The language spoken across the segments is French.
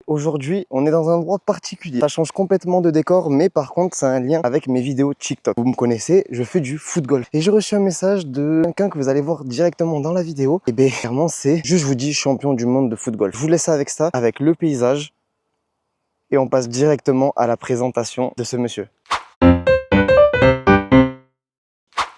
Aujourd'hui, on est dans un endroit particulier. Ça change complètement de décor, mais par contre, ça a un lien avec mes vidéos TikTok. Vous me connaissez, je fais du foot golf. Et j'ai reçu un message de quelqu'un que vous allez voir directement dans la vidéo. Et bien, clairement, c'est juste, je vous dis, champion du monde de foot golf. Je vous laisse avec ça, avec le paysage. Et on passe directement à la présentation de ce monsieur.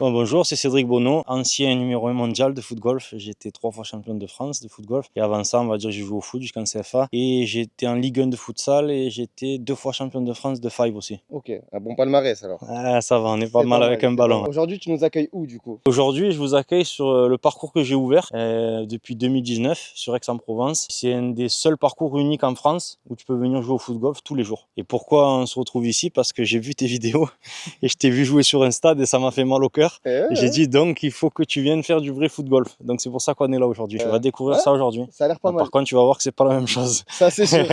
Bon, bonjour, c'est Cédric Bonneau, ancien numéro 1 mondial de foot golf. J'étais 3 fois champion de France de foot golf. Et avant ça, on va dire que j'ai joué au foot jusqu'en CFA. Et j'étais en Ligue 1 de futsal et j'étais 2 fois champion de France de five aussi. Ok, un bon palmarès alors. Ah, ça va, on est pas mal avec un ballon. Aujourd'hui, tu nous accueilles où du coup? Aujourd'hui, je vous accueille sur le parcours que j'ai ouvert depuis 2019 sur Aix-en-Provence. C'est un des seuls parcours uniques en France où tu peux venir jouer au foot golf tous les jours. Et pourquoi on se retrouve ici? Parce que j'ai vu tes vidéos et je t'ai vu jouer sur un stade et ça m'a fait mal au cœur. J'ai dit donc il faut que tu viennes faire du vrai foot golf. Donc c'est pour ça qu'on est là aujourd'hui. Tu vas découvrir ça aujourd'hui. Ça a l'air pas mal. Par contre, tu vas voir que c'est pas la même chose. Ça c'est sûr.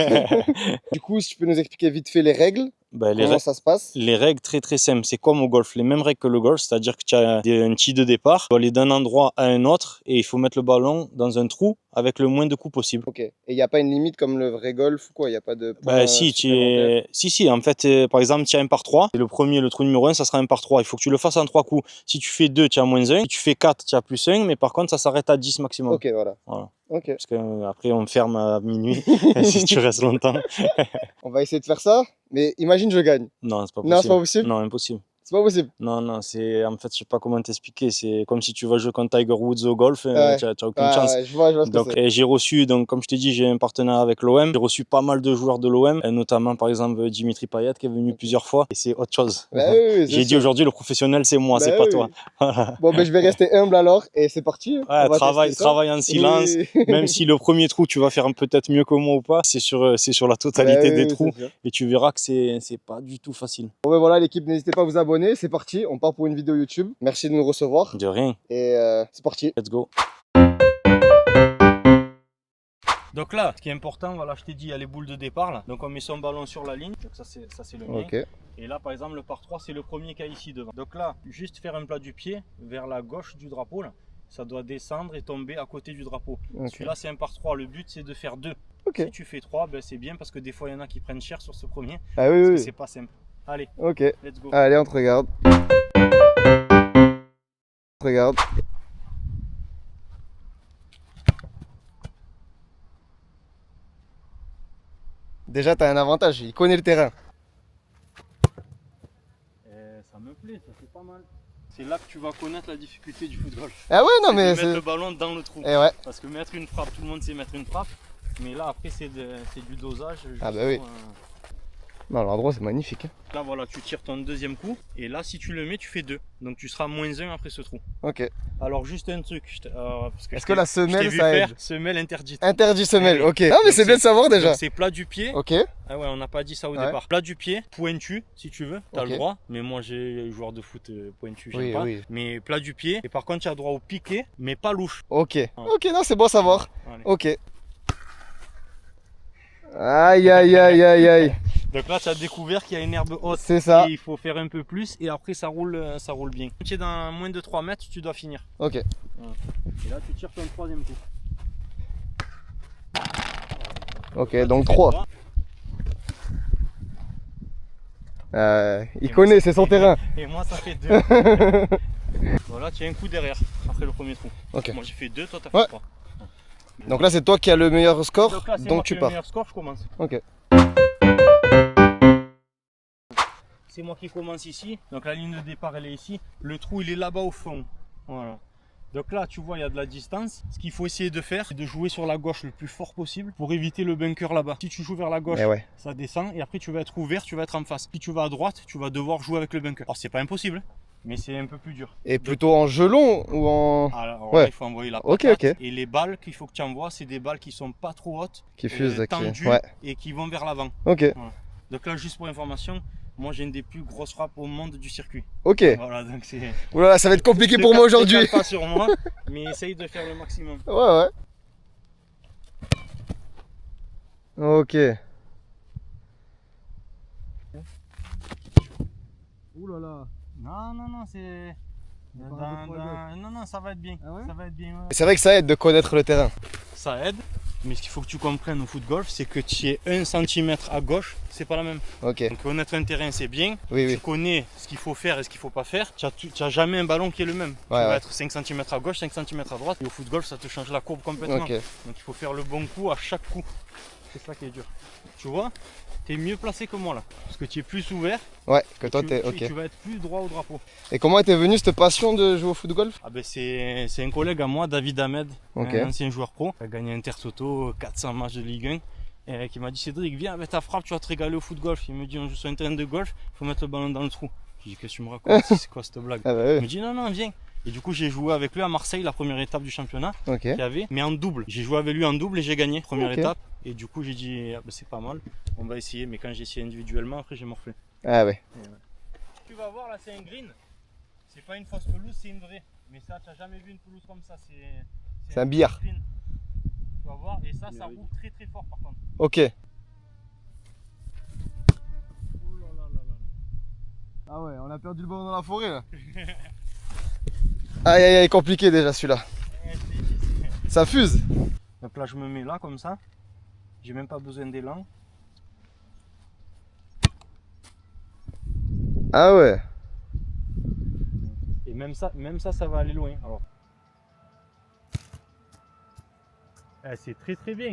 Du coup, si tu peux nous expliquer vite fait les règles. Comment ça se passe? Les règles très simples, c'est comme au golf, les mêmes règles que le golf, c'est-à-dire que tu as un tee de départ, tu dois aller d'un endroit à un autre et il faut mettre le ballon dans un trou avec le moins de coups possible. Ok, et il n'y a pas une limite comme le vrai golf ou quoi? Il n'y a pas de points si, en fait, par exemple, tu as un par 3, et le premier, le trou numéro 1, ça sera un par 3, il faut que tu le fasses en 3 coups. Si tu fais 2, tu as moins 1, si tu fais 4, tu as plus 1, mais par contre, ça s'arrête à 10 maximum. Ok, voilà. Okay. Parce qu'après, on ferme à minuit si tu restes longtemps. On va essayer de faire ça, mais imagine je gagne. Non, c'est pas possible. Non, c'est pas possible? Non, impossible. C'est pas possible? Non, c'est en fait, je sais pas comment t'expliquer. C'est comme si tu vas jouer contre Tiger Woods au golf, tu n'as aucune chance. Ouais, je vois ce donc, que c'est. j'ai reçu, donc, comme je te dis, j'ai un partenariat avec l'OM. J'ai reçu pas mal de joueurs de l'OM, notamment par exemple Dimitri Payet qui est venu plusieurs fois. Et c'est autre chose. J'ai dit aujourd'hui, le professionnel, c'est moi, c'est pas toi. Bon, ben je vais rester humble alors et c'est parti. Ouais, travaille en silence. Même si le premier trou, tu vas faire peut-être mieux que moi ou pas, c'est sur la totalité des trous. Et tu verras que c'est pas du tout facile. Bon, ben voilà, l'équipe, n'hésitez pas à vous abonner. C'est parti. On part pour une vidéo YouTube. Merci de nous recevoir. De rien. Et c'est parti. Let's go. Donc là, ce qui est important, voilà, je t'ai dit, il y a les boules de départ là. Donc on met son ballon sur la ligne. Donc ça c'est le mien. Okay. Et là par exemple le par 3 c'est le premier qu'il y a ici devant. Donc là, juste faire un plat du pied vers la gauche du drapeau là. Ça doit descendre et tomber à côté du drapeau. Okay. Celui-là c'est un par 3. Le but c'est de faire 2. Okay. Si tu fais 3, ben, c'est bien parce que des fois il y en a qui prennent cher sur ce premier. Ah oui, oui. C'est pas simple. Allez, ok. Let's go. Allez, on te regarde. Regarde. Déjà, tu as un avantage, il connaît le terrain. Ça me plaît, ça fait pas mal. C'est là que tu vas connaître la difficulté du foot golf. Ah ouais, non mais c'est mettre le ballon dans le trou. Ouais. Parce que mettre une frappe, tout le monde sait mettre une frappe. Mais là, après, c'est du dosage. Ah bah oui. Non, l'endroit c'est magnifique. Là voilà, tu tires ton deuxième coup et là si tu le mets tu fais 2. Donc tu seras moins 1 après ce trou. Ok. Alors juste un truc. Est-ce que la semelle ça aide? Semelle interdite. Interdit semelle, ok. Ah mais c'est bien de savoir déjà. C'est plat du pied. Ok. Ah ouais, on n'a pas dit ça au départ. Plat du pied, pointu si tu veux, tu as le droit. Mais moi j'ai joueur de foot pointu, j'aime pas. Mais plat du pied. Et par contre tu as le droit au piqué, mais pas louche. Ok. Ok, non c'est bon à savoir. Ok. Aïe aïe aïe aïe aïe. Donc là tu as découvert qu'il y a une herbe haute. C'est ça. Et il faut faire un peu plus et après ça roule bien. Quand tu es dans moins de 3 mètres, tu dois finir. Ok. Et là tu tires ton troisième coup. Ok, donc 3. Il connaît, c'est son terrain. Et moi ça fait 2. Voilà, tu as un coup derrière après le premier trou. Okay. Moi j'ai fait 2, toi tu as fait 3. Donc là c'est toi qui as le meilleur score, donc là, donc tu pars. Le meilleur score, je commence. Ok. C'est moi qui commence ici. Donc la ligne de départ elle est ici. Le trou il est là-bas au fond. Voilà. Donc là tu vois il y a de la distance. Ce qu'il faut essayer de faire c'est de jouer sur la gauche le plus fort possible pour éviter le bunker là-bas. Si tu joues vers la gauche, ça descend et après tu vas être ouvert, tu vas être en face. Si tu vas à droite, tu vas devoir jouer avec le bunker. Alors c'est pas impossible, mais c'est un peu plus dur. Et plutôt en gelon ou en... Alors là, il faut envoyer la patate. Ok. Et les balles qu'il faut que tu envoies, c'est des balles qui sont pas trop hautes, qui fusent, tendues et qui vont vers l'avant. Ok. Voilà. Donc là juste pour information, moi j'ai une des plus grosses frappes au monde du circuit. Ok. Voilà, donc c'est... Oula, ça va être compliqué pour moi aujourd'hui. Pas sur moi, mais essaye de faire le maximum. Ouais. Ok. Ouh là là. Non, c'est... Non, ça va être bien. Ah ouais, ça va être bien. Ouais. C'est vrai que ça aide de connaître le terrain. Ça aide, Mais ce qu'il faut que tu comprennes au foot golf, c'est que tu es 1 cm à gauche, c'est pas la même. Ok. Donc connaître un terrain, c'est bien. Oui, Tu oui. connais ce qu'il faut faire et ce qu'il faut pas faire. Tu n'as jamais un ballon qui est le même. Tu Ouais, vas ouais. être 5 cm à gauche, 5 cm à droite. Et au foot golf, ça te change la courbe complètement. Ok. Donc il faut faire le bon coup à chaque coup. C'est ça qui est dur. Tu vois, tu es mieux placé que moi là. Parce que tu es plus ouvert. Ouais, que toi tu, t'es. tu- Ok. tu vas être plus droit au drapeau. Et comment était venue cette passion de jouer au foot golf? Ah ben c'est un collègue à moi, David Ahmed, Ok. un ancien joueur pro. Il a gagné Intertoto, 400 matchs de Ligue 1. Et qui m'a dit Cédric, viens avec ta frappe, tu vas te régaler au foot golf. Il me dit on joue sur un terrain de golf, il faut mettre le ballon dans le trou. J'ai dit qu'est-ce que tu me racontes, c'est quoi cette blague? Ah bah Il oui. me dit non, non, viens. Et du coup j'ai joué avec lui à Marseille, la première étape du championnat Ok. qu'il y avait, mais en double. J'ai joué avec lui en double et j'ai gagné, première Ok. étape. Et du coup j'ai dit ah ben, c'est pas mal, on va essayer. Mais quand j'ai essayé individuellement, après j'ai morflé. Ah ouais. Tu vas voir là c'est un green, c'est pas une fausse pelouse, c'est une vraie. Mais ça tu n'as jamais vu une pelouse comme ça, C'est un billard. green. Tu vas voir, et ça roule très très fort par contre. Ok. Oh là là là là. Ah ouais, on a perdu le ballon dans la forêt là. Aïe aïe aïe, compliqué déjà celui-là. Ça fuse. Donc là je me mets là comme ça, j'ai même pas besoin d'élan. Ah ouais. Et même ça ça va aller loin. Alors. C'est très très bien.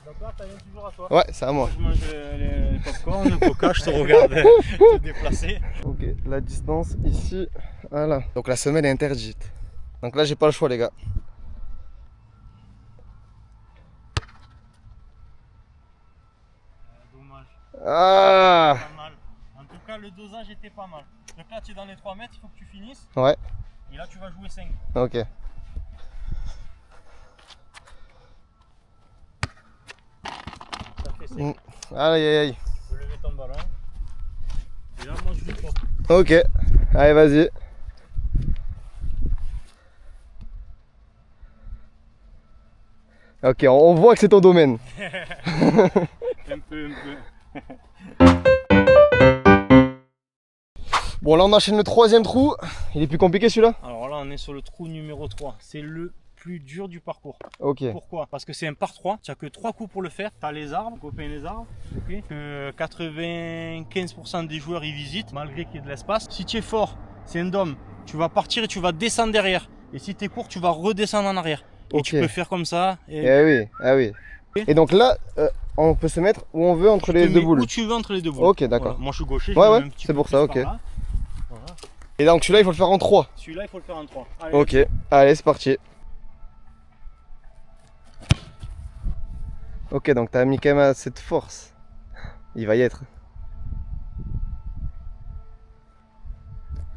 Donc là ça vient toujours à toi. Ouais, c'est à moi. Je mange les popcorn, le coca, je te regarde te déplacer. Ok, la distance ici, voilà. Donc la semelle est interdite. Donc là j'ai pas le choix les gars. Dommage. Ah Pas mal. En tout cas le dosage était pas mal. Donc là tu es dans les 3 mètres, il faut que tu finisses. ouais, Et là tu vas jouer 5. ok. Ça fait 5. Mm. Aïe aïe aïe. Tu peux lever ton ballon. Et là moi je joue pas. Ok, allez vas-y. Ok, on voit que c'est ton domaine. Un peu. Bon là on enchaîne le troisième trou. Il est plus compliqué celui-là? Alors là on est sur le trou numéro 3. C'est le plus dur du parcours. Ok. Pourquoi? Parce que c'est un par 3, tu n'as que 3 coups pour le faire. Tu as les arbres, copains les arbres, okay. Que 95% des joueurs y visitent, malgré qu'il y ait de l'espace. Si tu es fort, c'est un dôme, tu vas partir et tu vas descendre derrière. Et si tu es court, tu vas redescendre en arrière. Et Ok. tu peux faire comme ça. Et Eh oui, ah oui. Et donc là, on peut se mettre où on veut entre les deux boules. où tu veux entre les deux boules. Ok, d'accord. Voilà. Moi je suis gaucher, Ouais, je ouais, mets un petit c'est peu pour plus ça, par ok. là. Voilà. Et donc celui-là il faut le faire en 3. Celui-là, il faut le faire en 3. Allez, Ok, allez c'est parti. Ok, donc t'as mis quand même assez de force. Il va y être.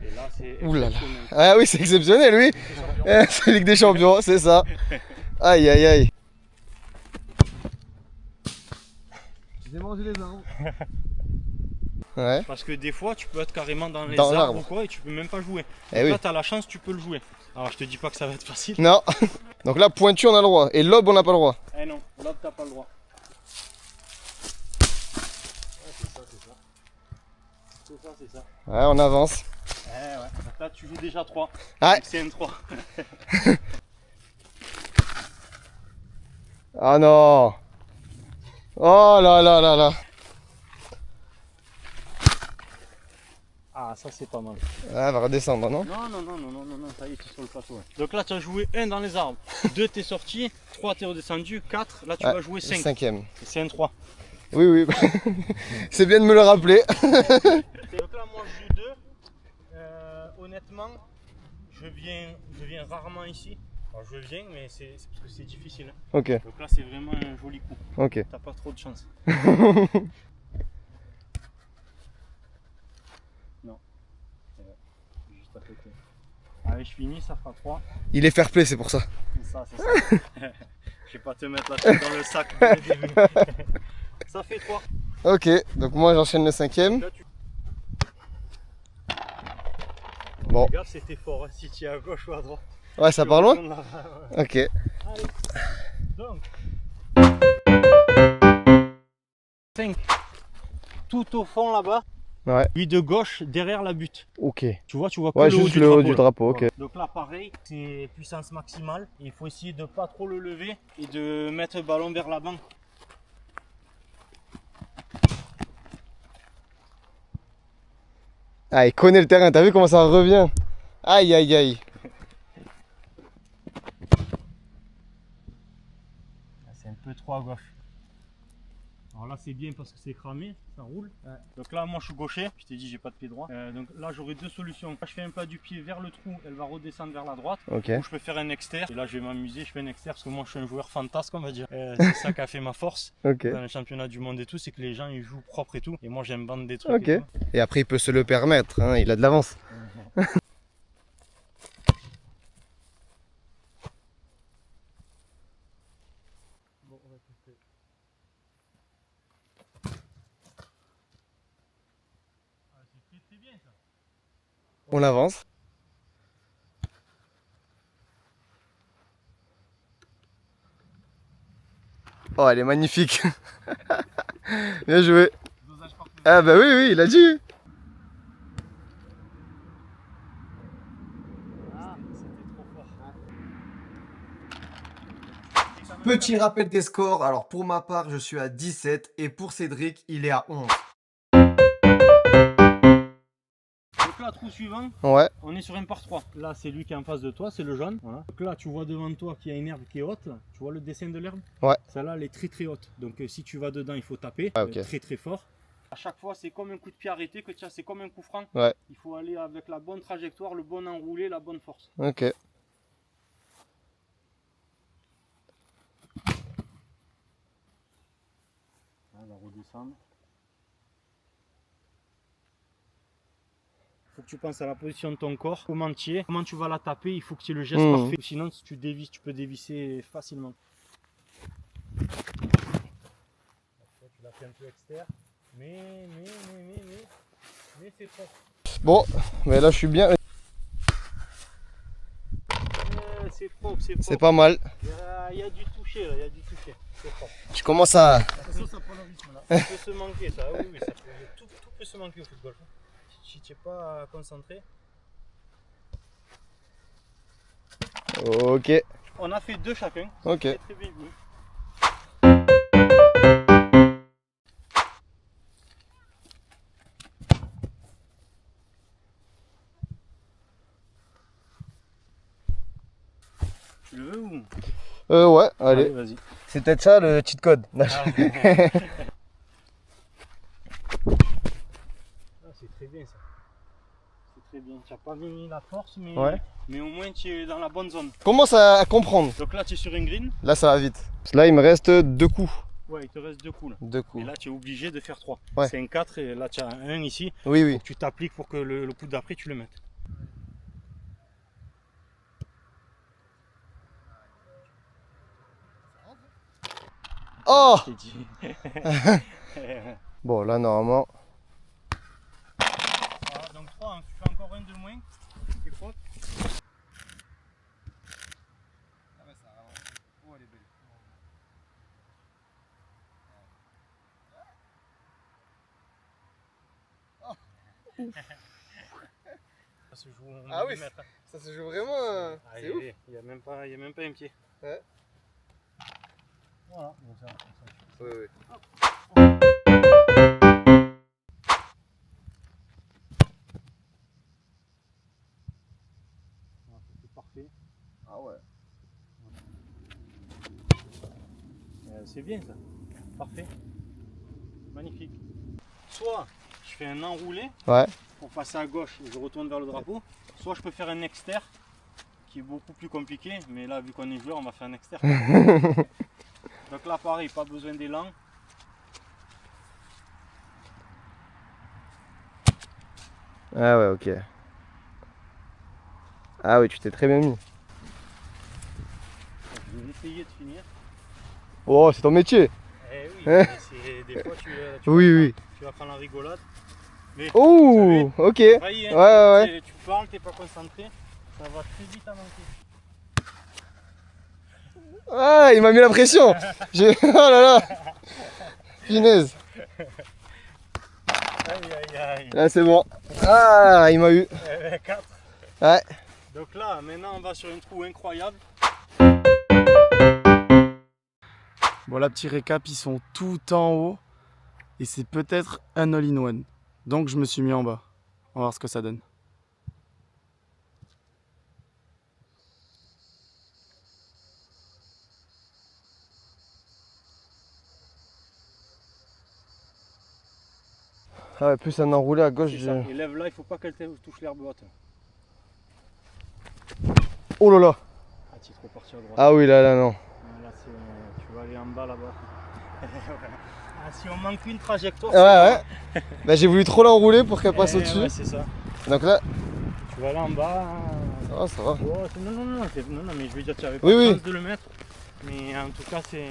Et là, c'est Ouh là là. exceptionnel. Ah oui, c'est exceptionnel, oui. C'est Ligue des Champions, c'est ça. Aïe aïe aïe. J'ai mangé les arbres. Ouais. Parce que des fois, tu peux être carrément dans les Dans arbres l'arbre. ou quoi et tu peux même pas jouer. Eh oui. Là, tu as la chance, tu peux le jouer. Alors, je te dis pas que ça va être facile. Non. Donc là, pointu, on a le droit. Et lobe, on n'a pas le droit. Eh non, là, t'as pas le droit. C'est ça. C'est ça. Ouais, on avance. Eh ouais. Donc là, tu joues déjà 3. Ouais. C'est un 3. Ah non. Oh là là là là. Ah, ça, c'est pas mal. Ah, elle va redescendre, non? Non, ça y est, tu es sur le plateau. Ouais. Donc là, tu as joué 1 dans les arbres. 2, t'es sorti. 3, t'es redescendu. 4, là, tu vas jouer 5. Cinquième. C'est un 3. Oui, oui. C'est bien de me le rappeler. Donc là, moi, je joue 2. Honnêtement, je viens rarement ici. Alors, je viens, mais c'est parce que c'est difficile. Hein. Ok, Donc là, c'est vraiment un joli coup. ok. T'as pas trop de chance. Non. Juste à côté. Allez, je finis, ça fera 3. Il est fair play, c'est pour ça. C'est ça. Je vais pas te mettre la tête dans le sac dès le début. Ça fait 3. Ok, donc moi j'enchaîne le cinquième. Là, tu... Bon, Regarde, c'était fort, hein, si tu es à gauche ou à droite. ouais, ça part loin? Là. Ok. Allez. Donc. 5. Tout au fond là-bas, Ouais. Lui de gauche derrière la butte. Ok. Tu vois que Ouais, le haut juste du le haut drapeau. du drapeau, ok. Voilà. Donc là, pareil, c'est puissance maximale. Il faut essayer de pas trop le lever et de mettre le ballon vers l'avant. Ah, il connaît le terrain, t'as vu comment ça revient? Aïe, aïe, aïe. C'est un peu trop à gauche. Alors là c'est bien parce que c'est cramé, ça roule. Ouais. Donc là moi je suis gaucher, je t'ai dit j'ai pas de pied droit. Donc là j'aurai deux solutions. Quand je fais un pas du pied vers le trou, elle va redescendre vers la droite. Ok. Ou je peux faire un externe. Et là je vais m'amuser, je fais un externe parce que moi je suis un joueur fantasque on va dire. C'est ça qui a fait ma force Ok. dans les championnats du monde et tout, c'est que les gens ils jouent propre et tout. Et moi j'aime vendre des trucs. Ok. Et tout. Et après il peut se le permettre, hein, il a de l'avance. Bon, on va tester. Ah, c'est très bien ça. On avance. Oh, elle est magnifique. Bien joué. Dosage parfait. Ah bah oui, oui, il a dit. Ah, c'était trop fort. Petit rappel des scores. Alors pour ma part, je suis à 17 et pour Cédric, il est à 11. Donc là, trou suivant, Ouais. on est sur un par 3. Là, c'est lui qui est en face de toi, c'est le jaune. Voilà. Donc là, tu vois devant toi qu'il y a une herbe qui est haute. Tu vois le dessin de l'herbe? Ouais. Celle-là, elle est très très haute. Donc si tu vas dedans, il faut taper Ah, ok. très très fort. À chaque fois, c'est comme un coup de pied arrêté que tu as, c'est comme un coup franc. Ouais. Il faut aller avec la bonne trajectoire, le bon enroulé, la bonne force. Ok. On va redescendre. Il faut que tu penses à la position de ton corps, comment tu es, comment tu vas la taper, il faut que tu aies le geste parfait. Sinon, si tu dévisses, tu peux dévisser facilement. Après, tu l'as fait un peu externe, mais c'est propre. Bon, mais là je suis bien. C'est propre, c'est propre. C'est pas mal. Il y a du toucher là, il y a du toucher. C'est propre. Tu commences à... Ça prend le rythme là. Ça peut se manquer, ça. Oui, oui, ça peut, tout peut se manquer au football. Si tu n'es pas concentré. Ok. On a fait deux chacun. Ok. C'est très bien joué. Tu le veux ou? Ouais, allez. Vas-y. C'est peut-être ça le cheat code. Ah, c'est très bien ça. C'est très bien. Tu n'as pas mis la force, mais, Ouais. mais au moins tu es dans la bonne zone. Commence à comprendre. Donc là, tu es sur un green. Là, ça va vite. Là, il me reste 2 coups. Ouais, il te reste deux coups là. 2 Et coups. là, tu es obligé de faire 3. Ouais. C'est un 4 et là, tu as un ici. Oui, oui. Faut que tu t'appliques pour que le coup d'après, tu le mettes. Oh! Je t'ai dit. Bon, là, normalement. Voilà, donc 3, hein. Tu fais encore un de moins. C'est propre. Ah ouais, ça a avancé. Oh, elle est belle. Ça se joue en Ah oui, millimètres. ça se joue vraiment. Ah, C'est ouf. il n'y a même pas un pied. Ouais. Voilà, donc ça. Oui, oui. Voilà, c'est parfait. Ah ouais. C'est bien ça. Parfait. Magnifique. Soit je fais un enroulé Ouais. pour passer à gauche et je retourne vers le drapeau. Soit je peux faire un externe qui est beaucoup plus compliqué. Mais là, vu qu'on est joueur, on va faire un externe. Donc là, pareil, pas besoin d'élan. Ah ouais, ok. Ah oui, tu t'es très bien mis. Je vais essayer de finir. Oh, c'est ton métier. Eh oui, mais des fois Oui. tu vas prendre la rigolade. Mais Oh, ok. failli, hein, Ouais. tu parles, t'es pas concentré, ça va très vite à manquer. Ah, il m'a mis la pression. Oh là là. Finesse. Aïe, aïe. Aïe, aïe. Là, c'est bon. Ah, il m'a eu. 4. Ouais. Donc là, maintenant, on va sur une trou incroyable. Bon, là, petit récap, ils sont tout en haut. Et c'est peut-être un all-in-one. Donc, je me suis mis en bas. On va voir ce que ça donne. Ah ouais, plus un enroulé à gauche. C'est ça. Et lève là, il faut pas qu'elle touche l'herbe haute. Oh là là. Ah, tu es trop parti à droite. Ah oui, là, non. Là, tu vas aller en bas là-bas. Ah, si on manque une trajectoire. Ouais, ouais. Bah, j'ai voulu trop l'enrouler pour qu'elle passe au-dessus. Ouais, c'est ça. Donc là, Tu vas aller en bas. ça va, ça va. Oh, non, mais je veux dire, tu avais pas Oui, de oui. chance de le mettre. Mais en tout cas, c'est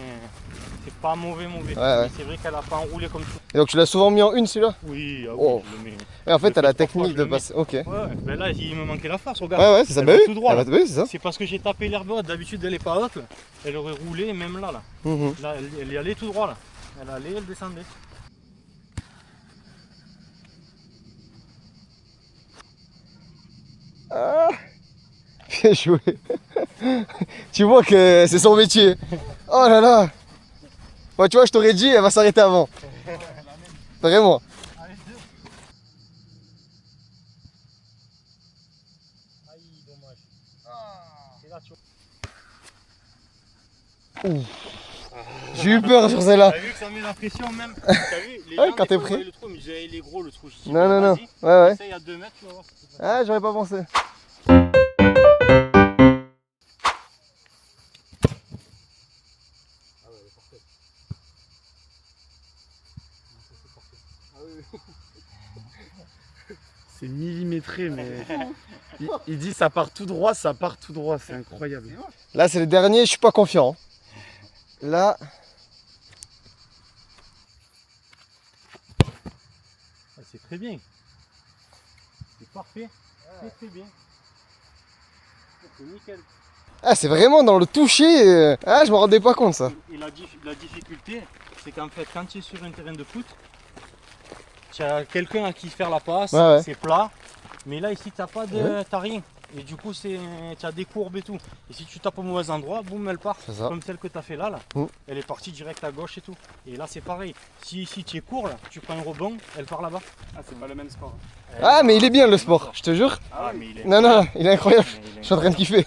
pas mauvais. Ouais, Mais ouais. c'est vrai qu'elle a pas enroulé comme ça. Et donc tu l'as souvent mis en une celui-là? Oui, ah oui, Oh. je le mets. Et en fait, Je t'as le la fais 3 fois, technique je de le mets. passer. Ok. Ouais, Ouais, ben là, il me manquait la force, regarde. ouais, c'est ça. Elle Bah va oui. tout droit, Elle là. va- oui, c'est ça. C'est parce que j'ai tapé l'herbe haute. D'habitude, elle est pas haute. Elle aurait roulé, même là. Mhm. Là, elle est allée tout droit là. Elle allait, elle descendait. Ah, bien joué. Tu vois que c'est son métier. Oh là là. Ouais, tu vois, je t'aurais dit, elle va s'arrêter avant. Vraiment. Allez, 2. Aïe, dommage. C'est là, tu vois. J'ai eu peur sur celle-là. T'as vu que ça met la pression même. T'as vu les Ouais, gens, quand des t'es fois, prêt. ils voient le trou, mais j'ai il est gros le trou. Je dis, Non, non, non. vas-y, Ouais, ouais. essaye à 2 mètres, tu vas voir. Ah, j'aurais pas pensé. C'est millimétré, mais. Il dit ça part tout droit, ça part tout droit. C'est incroyable. Là, c'est le dernier, je suis pas confiant. Là, Ah, c'est très bien. C'est parfait. C'est très bien. C'est nickel. ah, c'est vraiment dans le toucher. Ah, je me rendais pas compte ça. Et la difficulté, c'est qu'en fait, quand tu es sur un terrain de foot, tu as quelqu'un à qui faire la passe, Ouais, ouais. c'est plat. Mais là, ici, tu n'as pas de, Ouais. t'as rien. Et du coup, tu as des courbes et tout. Et si tu tapes au mauvais endroit, boum, elle part. C'est ça. Comme celle que tu as fait là, Mm. elle est partie direct à gauche et tout. Et là, c'est pareil. Si ici, tu es court, là, tu prends un rebond, elle part là-bas. Ah, c'est pas le même sport. Ah, mais il est bien le sport, je te jure. Ah, mais il est Non, non, il est incroyable. Mais il est Je suis en train de kiffer.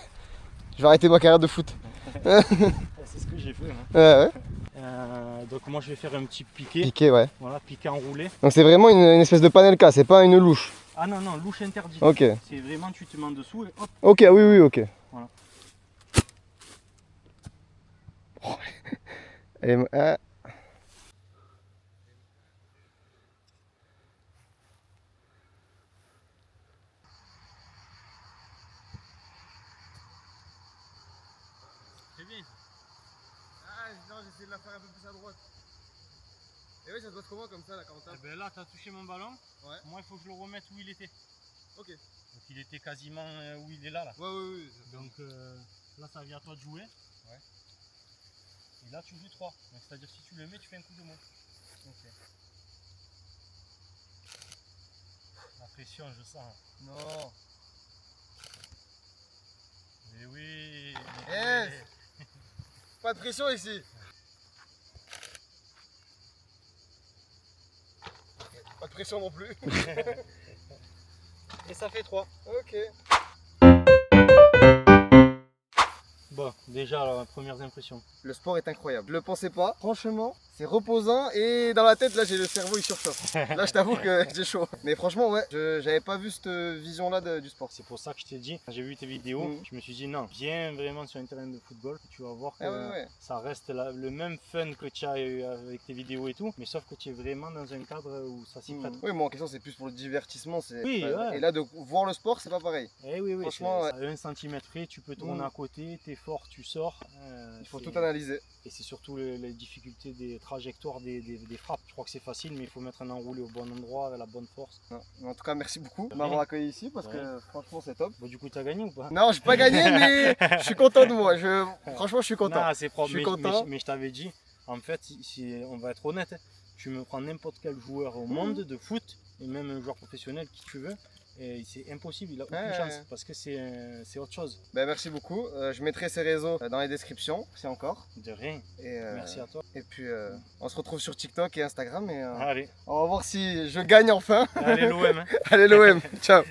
Je vais arrêter ma carrière de foot. C'est ce que j'ai fait. Hein. Ouais, ouais. Donc moi, je vais faire un petit piqué. Piqué, ouais. Voilà, piqué enroulé. Donc c'est vraiment une espèce de panelka, c'est pas une louche. Ah non, non, louche interdite. Ok. C'est vraiment, tu te mets en dessous et hop. Ok, oui, oui, ok. Voilà. Oh. Ah. C'est bien. Ah, non, j'essaie de la faire un peu plus à droite. Et oui, ça se passe comment comme ça là quand on Eh ben là, tu as touché mon ballon. Ouais. Moi, il faut que je le remette où il était. Ok. Donc il était quasiment où il est là. Ouais, ouais, ouais. Donc là, ça vient à toi de jouer. Ouais. Et là, tu joues 3. Donc c'est-à-dire si tu le mets, tu fais un coup de moins. Ok. La pression, je sens. Non. Mais oui. Yes. Pas de pression ici. Pas de pression non plus. Et ça fait 3. Ok. Bon, déjà, la première impression. Le sport est incroyable. Je le pensais pas. Franchement, c'est reposant et dans la tête, là, j'ai le cerveau, il surchauffe. Là, je t'avoue que j'ai chaud. Mais franchement, ouais, j'avais pas vu cette vision-là du sport. C'est pour ça que je t'ai dit, quand j'ai vu tes vidéos, Mhm. je me suis dit non, viens vraiment sur un terrain de football, tu vas voir que Ah ouais, ouais. ça reste le même fun que tu as eu avec tes vidéos et tout, mais sauf que tu es vraiment dans un cadre où ça s'y prête. Oui, moi en question, c'est plus pour le divertissement. Oui, ouais. Et là, de voir le sport, c'est pas pareil. Eh oui, oui, Franchement, à 1 cm près, tu peux tourner Mhm. à côté, t'es fort, tu sors. Il faut c'est- tout analyser. Et c'est surtout les difficultés des trajectoires des frappes. Je crois que c'est facile, mais il faut mettre un enroulé au bon endroit, avec la bonne force. Non. Mais en tout cas, merci beaucoup de Ouais. m'avoir accueilli ici parce Ouais. que franchement, c'est top. Bon, du coup, tu as gagné ou pas? Non, j'ai pas gagné, mais je suis content de moi. Franchement, je suis content. Non, c'est propre. Je suis mais, content. mais je t'avais dit, en fait, si on va être honnête, tu me prends n'importe quel joueur au monde de foot et même un joueur professionnel, qui tu veux, et c'est impossible, il a aucune Ouais, chance ouais. parce que c'est autre chose. Ben, merci beaucoup. Je mettrai ces réseaux dans les descriptions, si encore. De rien. Et, Merci à toi. et puis on se retrouve sur TikTok et Instagram et Allez, on va voir si je gagne enfin. allez l'OM. Hein. Allez l'OM, ciao.